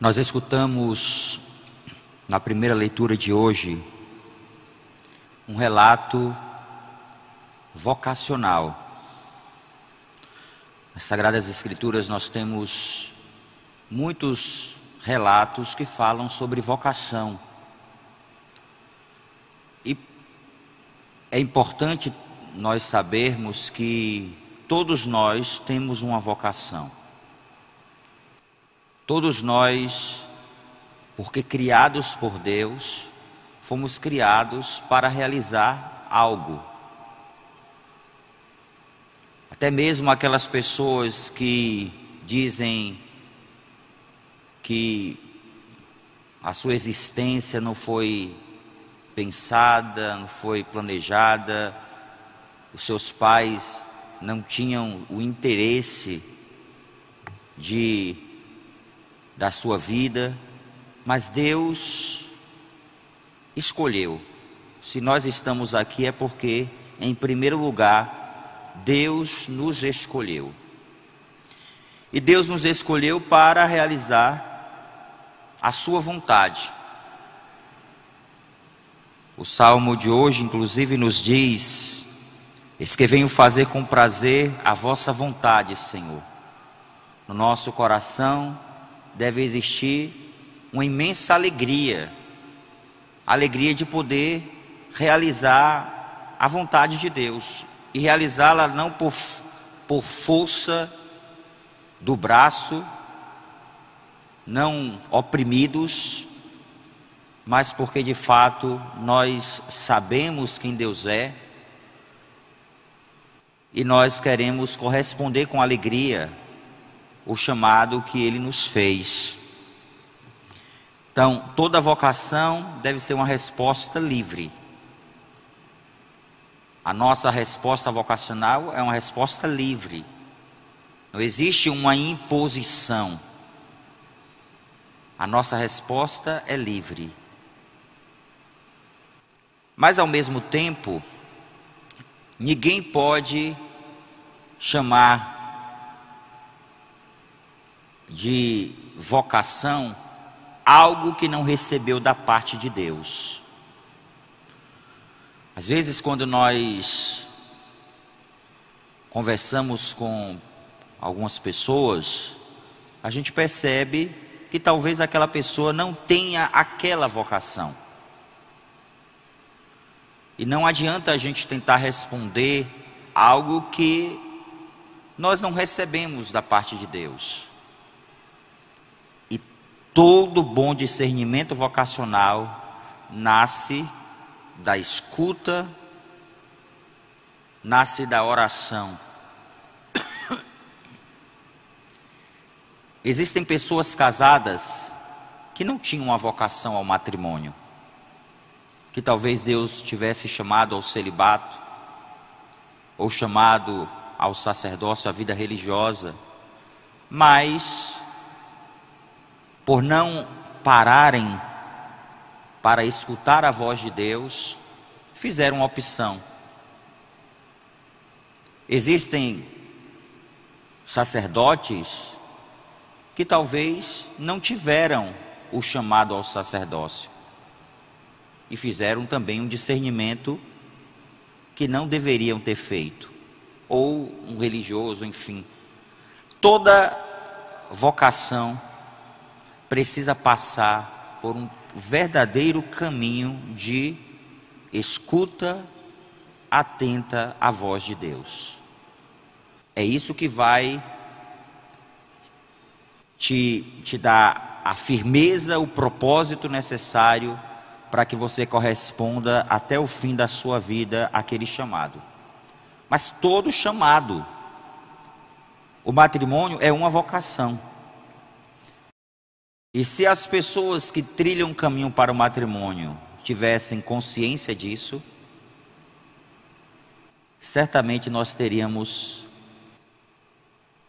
Nós escutamos na primeira leitura de hoje um relato vocacional. Nas Sagradas Escrituras nós temos muitos relatos que falam sobre vocação. E é importante nós sabermos que todos nós temos uma vocação. Todos nós, porque criados por Deus, fomos criados para realizar algo. Até mesmo aquelas pessoas que dizem que a sua existência não foi pensada, não foi planejada, os seus pais não tinham o interesse da sua vida, mas Deus escolheu. Se nós estamos aqui é porque, em primeiro lugar, Deus nos escolheu. E Deus nos escolheu para realizar a sua vontade. O salmo de hoje, inclusive, nos diz: eis que venho fazer com prazer a vossa vontade, Senhor. No nosso coração deve existir uma imensa alegria, a alegria de poder realizar a vontade de Deus, e realizá-la não por força do braço, não oprimidos, mas porque de fato nós sabemos quem Deus é, e nós queremos corresponder com alegria o chamado que Ele nos fez. Então, toda vocação deve ser uma resposta livre. A nossa resposta vocacional é uma resposta livre. Não existe uma imposição. A nossa resposta é livre. Mas ao mesmo tempo, ninguém pode chamar de vocação algo que não recebeu da parte de Deus. Às vezes, quando nós conversamos com algumas pessoas, a gente percebe que talvez aquela pessoa não tenha aquela vocação. E não adianta a gente tentar responder algo que nós não recebemos da parte de Deus. E todo bom discernimento vocacional nasce da escuta, nasce da oração. Existem pessoas casadas que não tinham uma vocação ao matrimônio, que talvez Deus tivesse chamado ao celibato, ou chamado ao sacerdócio, à vida religiosa, mas por não pararem para escutar a voz de Deus, fizeram uma opção. Existem sacerdotes que talvez não tiveram o chamado ao sacerdócio e fizeram também um discernimento que não deveriam ter feito, ou um religioso, enfim. Toda vocação precisa passar por um verdadeiro caminho de escuta atenta à voz de Deus. É isso que vai te dar a firmeza, o propósito necessário para que você corresponda até o fim da sua vida àquele chamado. Mas todo chamado, o matrimônio é uma vocação. E se as pessoas que trilham o caminho para o matrimônio tivessem consciência disso, certamente nós teríamos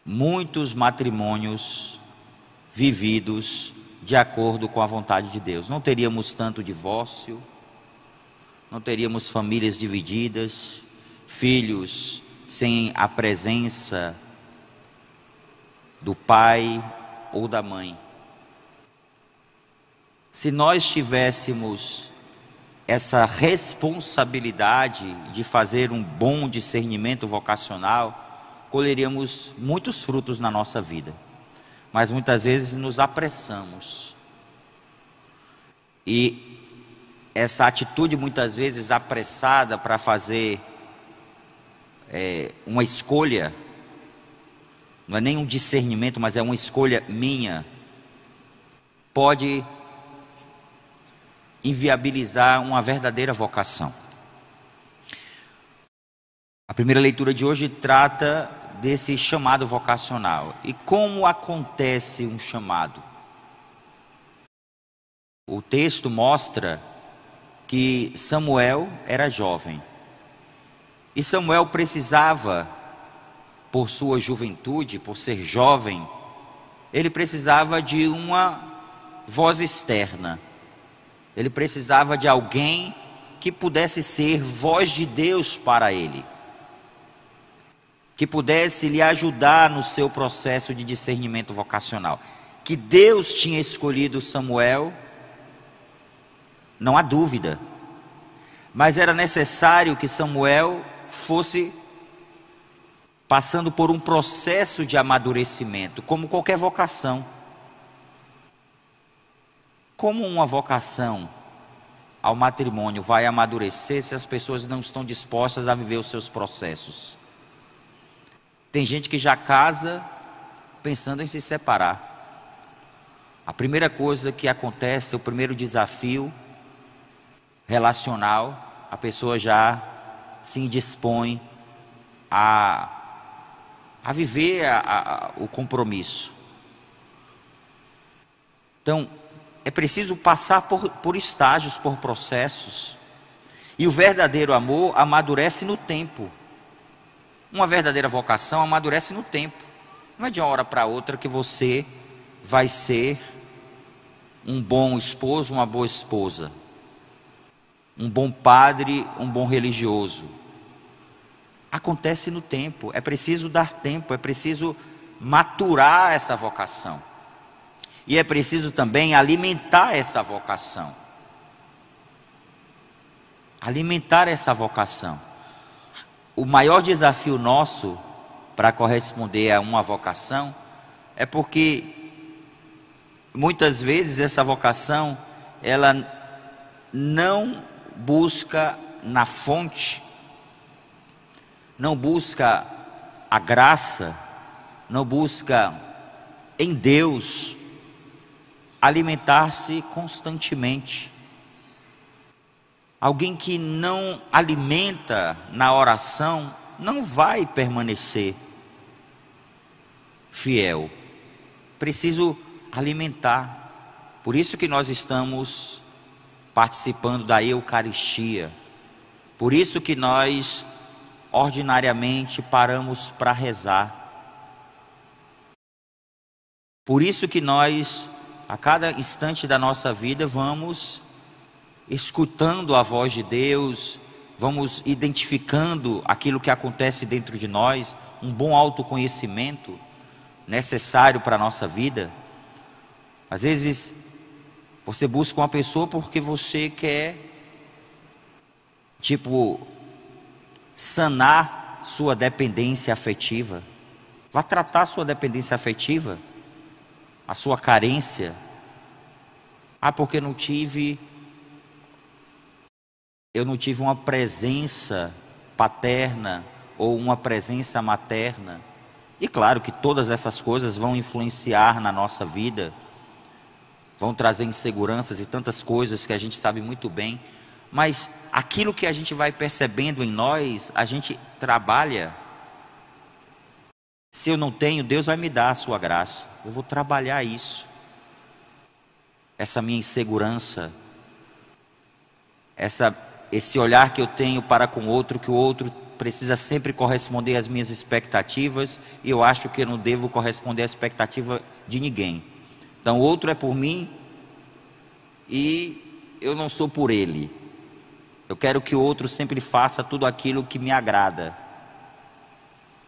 muitos matrimônios vividos de acordo com a vontade de Deus. Não teríamos tanto divórcio, não teríamos famílias divididas, filhos sem a presença do pai ou da mãe. Se nós tivéssemos essa responsabilidade de fazer um bom discernimento vocacional, colheríamos muitos frutos na nossa vida. Mas muitas vezes nos apressamos. E essa atitude muitas vezes apressada para fazer uma escolha, não é nem um discernimento, mas é uma escolha minha, pode inviabilizar uma verdadeira vocação. A primeira leitura de hoje trata desse chamado vocacional. E como acontece um chamado? O texto mostra que Samuel era jovem. E Samuel precisava, por sua juventude, por ser jovem, ele precisava de uma voz externa. Ele precisava de alguém que pudesse ser voz de Deus para ele, que pudesse lhe ajudar no seu processo de discernimento vocacional. Que Deus tinha escolhido Samuel, não há dúvida, mas era necessário que Samuel fosse passando por um processo de amadurecimento, como qualquer vocação. Como uma vocação ao matrimônio vai amadurecer se as pessoas não estão dispostas a viver os seus processos? Tem gente que já casa pensando em se separar. A primeira coisa que acontece, o primeiro desafio relacional, a pessoa já se indispõe a viver o compromisso. Então, é preciso passar por estágios, por processos. E o verdadeiro amor amadurece no tempo. Uma verdadeira vocação amadurece no tempo. Não é de uma hora para outra que você vai ser um bom esposo, uma boa esposa, um bom padre, um bom religioso. Acontece no tempo. É preciso dar tempo, é preciso maturar essa vocação. E é preciso também alimentar essa vocação. Alimentar essa vocação. O maior desafio nosso para corresponder a uma vocação é porque muitas vezes essa vocação ela não busca na fonte, não busca a graça, não busca em Deus alimentar-se constantemente. Alguém que não alimenta na oração não vai permanecer fiel. Preciso alimentar. Por isso que nós estamos participando da Eucaristia. Por isso que nós ordinariamente paramos para rezar. Por isso que nós, a cada instante da nossa vida, vamos escutando a voz de Deus, vamos identificando aquilo que acontece dentro de nós, um bom autoconhecimento necessário para a nossa vida. Às vezes você busca uma pessoa porque você quer, sanar sua dependência afetiva. Vá tratar sua dependência afetiva, a sua carência. Porque eu não tive uma presença paterna ou uma presença materna. E claro que todas essas coisas vão influenciar na nossa vida, vão trazer inseguranças e tantas coisas que a gente sabe muito bem, mas aquilo que a gente vai percebendo em nós, a gente trabalha. Se eu não tenho, Deus vai me dar a sua graça. Eu vou trabalhar isso, essa minha insegurança, esse olhar que eu tenho para com o outro, que o outro precisa sempre corresponder às minhas expectativas, e eu acho que eu não devo corresponder à expectativa de ninguém. Então o outro é por mim e eu não sou por ele. Eu quero que o outro sempre faça tudo aquilo que me agrada.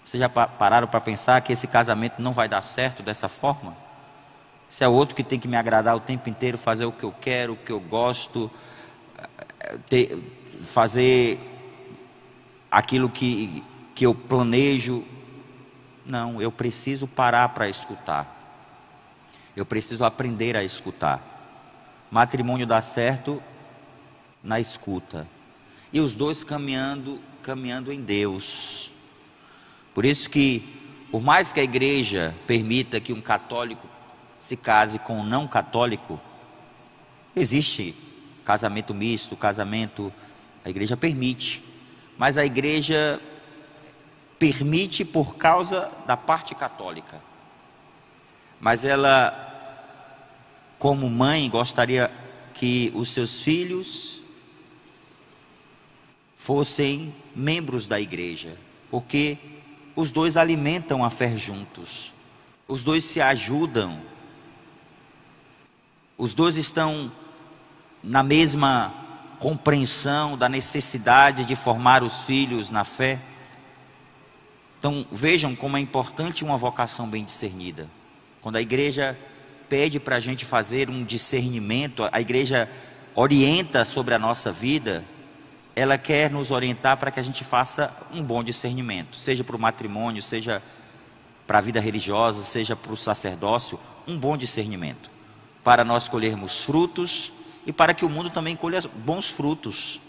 Vocês já pararam para pensar que esse casamento não vai dar certo dessa forma? se é outro que tem que me agradar o tempo inteiro, fazer o que eu quero, o que eu gosto, fazer aquilo que eu planejo. Não, eu preciso parar para escutar. Eu preciso aprender a escutar. Matrimônio dá certo na escuta. E os dois caminhando em Deus. Por isso que, por mais que a igreja permita que um católico se case com um não católico, existe casamento misto, a igreja permite. Mas a igreja permite por causa da parte católica. Mas ela, como mãe, gostaria que os seus filhos fossem membros da igreja, porque os dois alimentam a fé juntos, os dois se ajudam, os dois estão na mesma compreensão da necessidade de formar os filhos na fé. Então vejam como é importante uma vocação bem discernida. Quando a igreja pede para a gente fazer um discernimento, a igreja orienta sobre a nossa vida, ela quer nos orientar para que a gente faça um bom discernimento, seja para o matrimônio, seja para a vida religiosa, seja para o sacerdócio, um bom discernimento, para nós colhermos frutos e para que o mundo também colha bons frutos.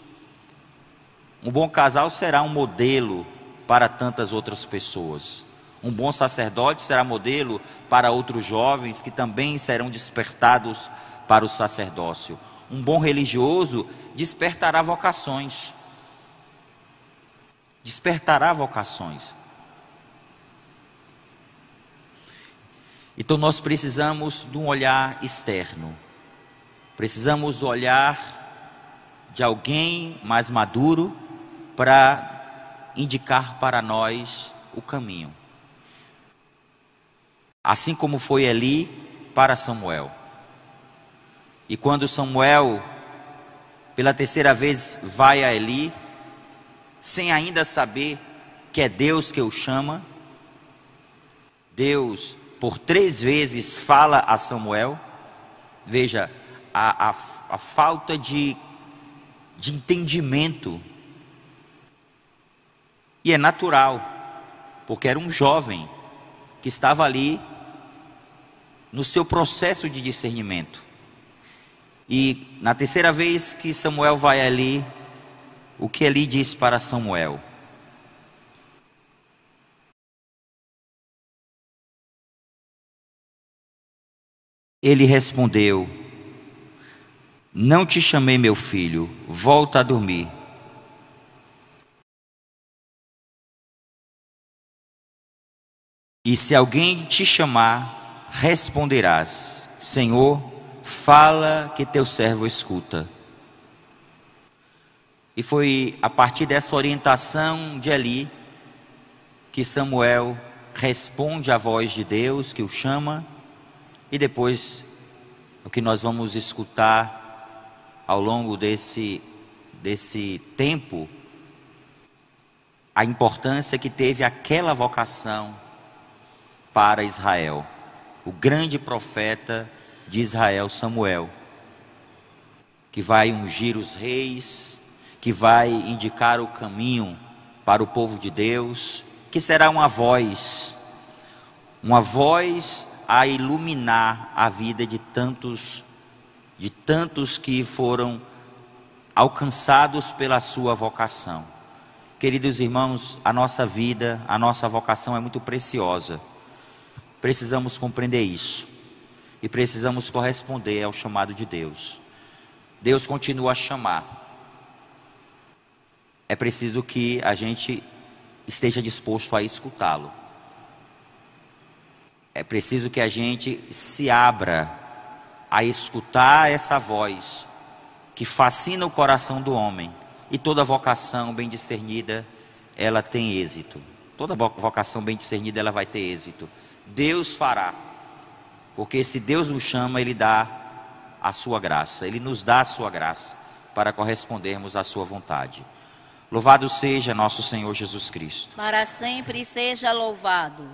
Um bom casal será um modelo para tantas outras pessoas. Um bom sacerdote será modelo para outros jovens que também serão despertados para o sacerdócio. Um bom religioso despertará vocações. Despertará vocações. Então nós precisamos de um olhar externo. Precisamos do olhar de alguém mais maduro para indicar para nós o caminho. Assim como foi Eli para Samuel. E quando Samuel, pela terceira vez, vai a Eli, sem ainda saber que é Deus que o chama, Deus, por 3 vezes, fala a Samuel. Veja, a falta de entendimento. E é natural, porque era um jovem que estava ali no seu processo de discernimento. E na terceira vez que Samuel vai ali, o que Eli diz para Samuel? Ele respondeu: não te chamei, meu filho, volta a dormir. E se alguém te chamar, responderás: Senhor, fala que teu servo escuta. E foi a partir dessa orientação de Eli que Samuel responde à voz de Deus que o chama. E depois o que nós vamos escutar ao longo desse tempo, a importância que teve aquela vocação para Israel. O grande profeta de Israel, Samuel, que vai ungir os reis, que vai indicar o caminho para o povo de Deus, que será uma voz a iluminar a vida de tantos que foram alcançados pela sua vocação. Queridos irmãos, a nossa vida, a nossa vocação é muito preciosa. Precisamos compreender isso. E precisamos corresponder ao chamado de Deus. Deus continua a chamar. É preciso que a gente esteja disposto a escutá-lo. É preciso que a gente se abra a escutar essa voz que fascina o coração do homem. E toda vocação bem discernida, ela tem êxito. Toda vocação bem discernida, ela vai ter êxito. Deus fará. Porque se Deus nos chama, Ele dá a sua graça. Ele nos dá a sua graça para correspondermos à sua vontade. Louvado seja nosso Senhor Jesus Cristo. Para sempre seja louvado.